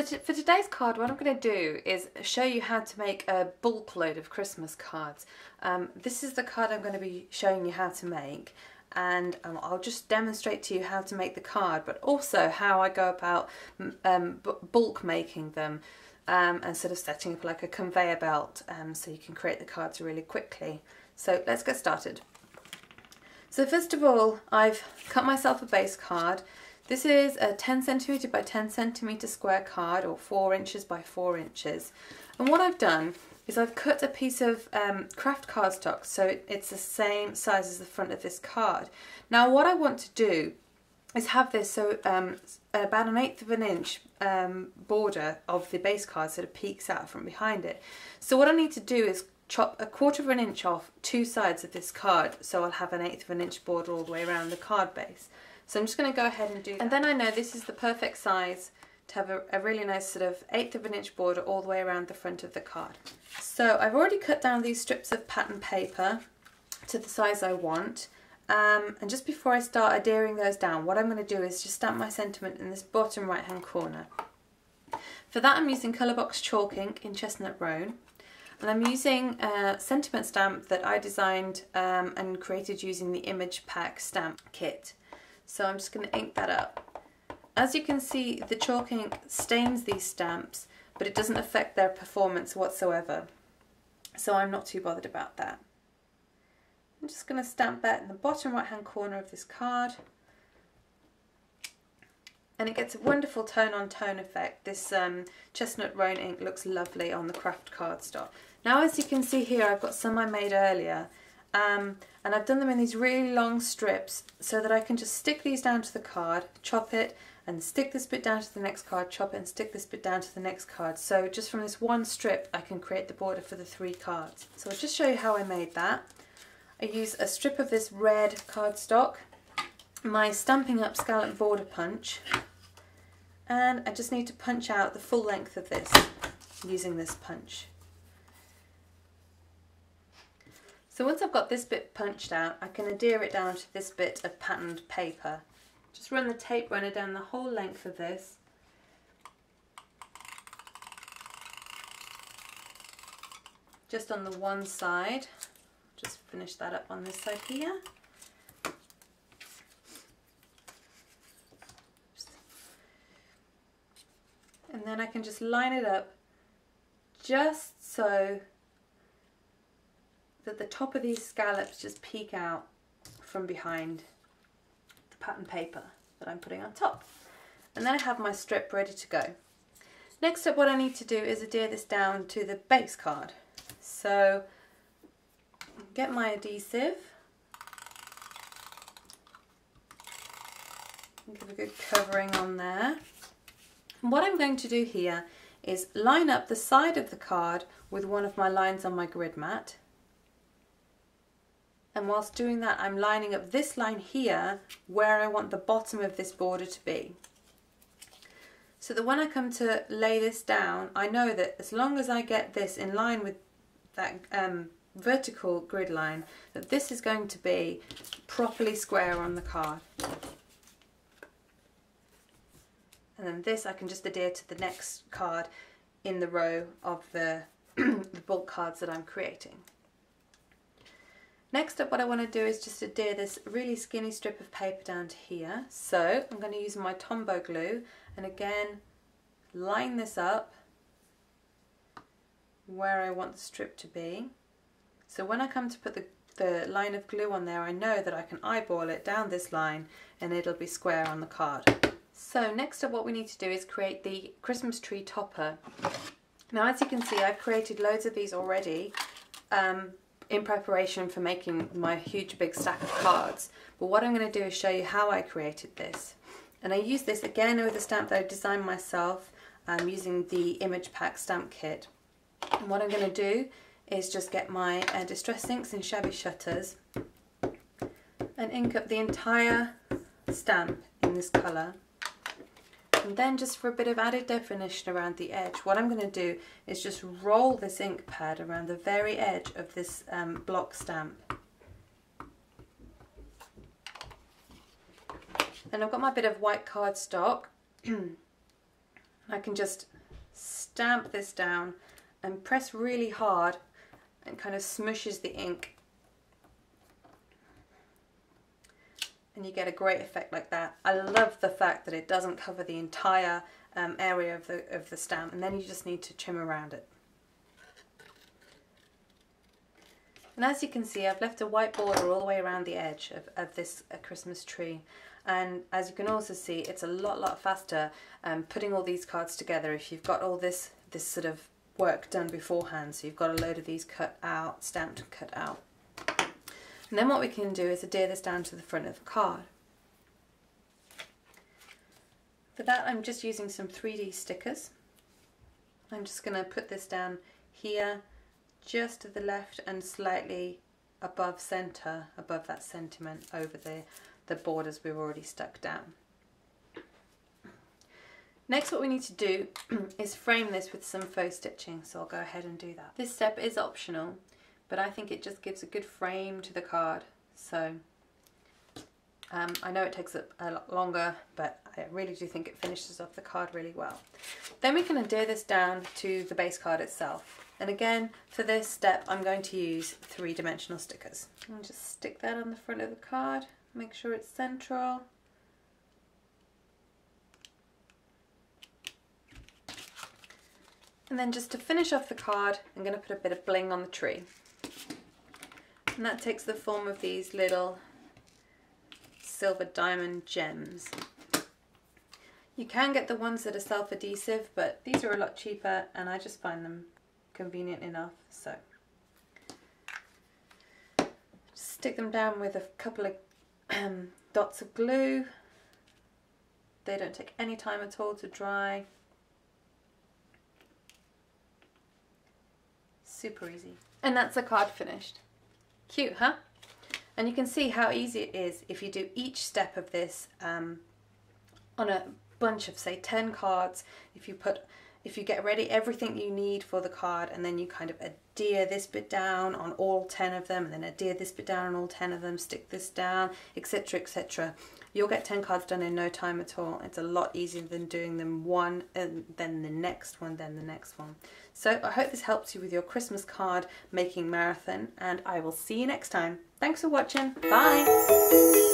So for today's card, what I'm going to do is show you how to make a bulk load of Christmas cards. This is the card I'm going to be showing you how to make, and I'll just demonstrate to you how to make the card, but also how I go about bulk making them, and sort of setting up like a conveyor belt so you can create the cards really quickly. So let's get started. So first of all, I've cut myself a base card. This is a 10 centimetre by 10 centimetre square card, or 4 inches by 4 inches. And what I've done is I've cut a piece of craft cardstock so it's the same size as the front of this card. Now what I want to do is have this so about 1/8 of an inch border of the base card sort of peeks out from behind it. So what I need to do is chop 1/4 of an inch off 2 sides of this card, so I'll have 1/8 of an inch border all the way around the card base. So I'm just going to go ahead and do that. And then I know this is the perfect size to have a really nice sort of 1/8 of an inch border all the way around the front of the card. So I've already cut down these strips of pattern paper to the size I want. And just before I start adhering those down, what I'm going to do is just stamp my sentiment in this bottom right hand corner. For that I'm using colour box chalk ink in Chestnut Roan. And I'm using a sentiment stamp that I designed and created using the Image Pack stamp kit. So I'm just going to ink that up. As you can see, the chalk ink stains these stamps, but it doesn't affect their performance whatsoever. So I'm not too bothered about that. I'm just going to stamp that in the bottom right hand corner of this card. And it gets a wonderful tone on tone effect. This Chestnut Roan ink looks lovely on the craft cardstock. Now as you can see here, I've got some I made earlier, and I've done them in these really long strips so that I can just stick these down to the card, chop it, and stick this bit down to the next card, chop it and stick this bit down to the next card. So just from this one strip I can create the border for the 3 cards. So I'll just show you how I made that. I use a strip of this red cardstock, my Stampin' Up! Scallop border punch, and I just need to punch out the full length of this using this punch. So once I've got this bit punched out, I can adhere it down to this bit of patterned paper. Just run the tape runner down the whole length of this. Just on the one side. Just finish that up on this side here. And then I can just line it up just so that the top of these scallops just peek out from behind the pattern paper that I'm putting on top. And then I have my strip ready to go. Next up, what I need to do is adhere this down to the base card. So get my adhesive, give a good covering on there. And what I'm going to do here is line up the side of the card with one of my lines on my grid mat. And whilst doing that, I'm lining up this line here where I want the bottom of this border to be. So that when I come to lay this down, I know that as long as I get this in line with that vertical grid line, that this is going to be properly square on the card. And then this I can just adhere to the next card in the row of the, the bulk cards that I'm creating. Next up, what I want to do is just adhere this really skinny strip of paper down to here. So I'm going to use my Tombow glue and again line this up where I want the strip to be. So when I come to put the line of glue on there, I know that I can eyeball it down this line and it'll be square on the card. So next up, what we need to do is create the Christmas tree topper. Now as you can see, I've created loads of these already in preparation for making my huge big stack of cards. But what I'm going to do is show you how I created this. And I use this again with a stamp that I designed myself using the Image Pack stamp kit. And what I'm going to do is just get my distress inks in shabby shutters and ink up the entire stamp in this colour. And then just for a bit of added definition around the edge, what I'm going to do is just roll this ink pad around the very edge of this block stamp. And I've got my bit of white cardstock. I can just stamp this down and press really hard and kind of smushes the ink. And you get a great effect like that. I love the fact that it doesn't cover the entire area of the stamp, and then you just need to trim around it. And as you can see, I've left a white border all the way around the edge of this Christmas tree. And as you can also see, it's a lot faster putting all these cards together if you've got all this sort of work done beforehand. So you've got a load of these cut out, stamped and cut out. And then what we can do is adhere this down to the front of the card. For that, I'm just using some 3D stickers. I'm just going to put this down here, just to the left and slightly above center, above that sentiment, over the borders we've already stuck down. Next, what we need to do is frame this with some faux stitching, so I'll go ahead and do that. This step is optional, but I think it just gives a good frame to the card. So I know it takes a lot longer, but I really do think it finishes off the card really well. Then we can adhere this down to the base card itself. And again, for this step, I'm going to use 3-dimensional stickers. And just stick that on the front of the card, make sure it's central. And then just to finish off the card, I'm going to put a bit of bling on the tree. And that takes the form of these little silver diamond gems. You can get the ones that are self-adhesive, but these are a lot cheaper and I just find them convenient enough. So just stick them down with a couple of dots of glue. They don't take any time at all to dry. Super easy. And that's the card finished. Cute, huh? And you can see how easy it is if you do each step of this on a bunch of, say, 10 cards. If you get ready everything you need for the card, and then you kind of adhere this bit down on all 10 of them, and then adhere this bit down on all 10 of them, stick this down, etc, etc. You'll get 10 cards done in no time at all. It's a lot easier than doing them one and then the next one, then the next one. So I hope this helps you with your Christmas card making marathon, and I will see you next time. Thanks for watching. Bye.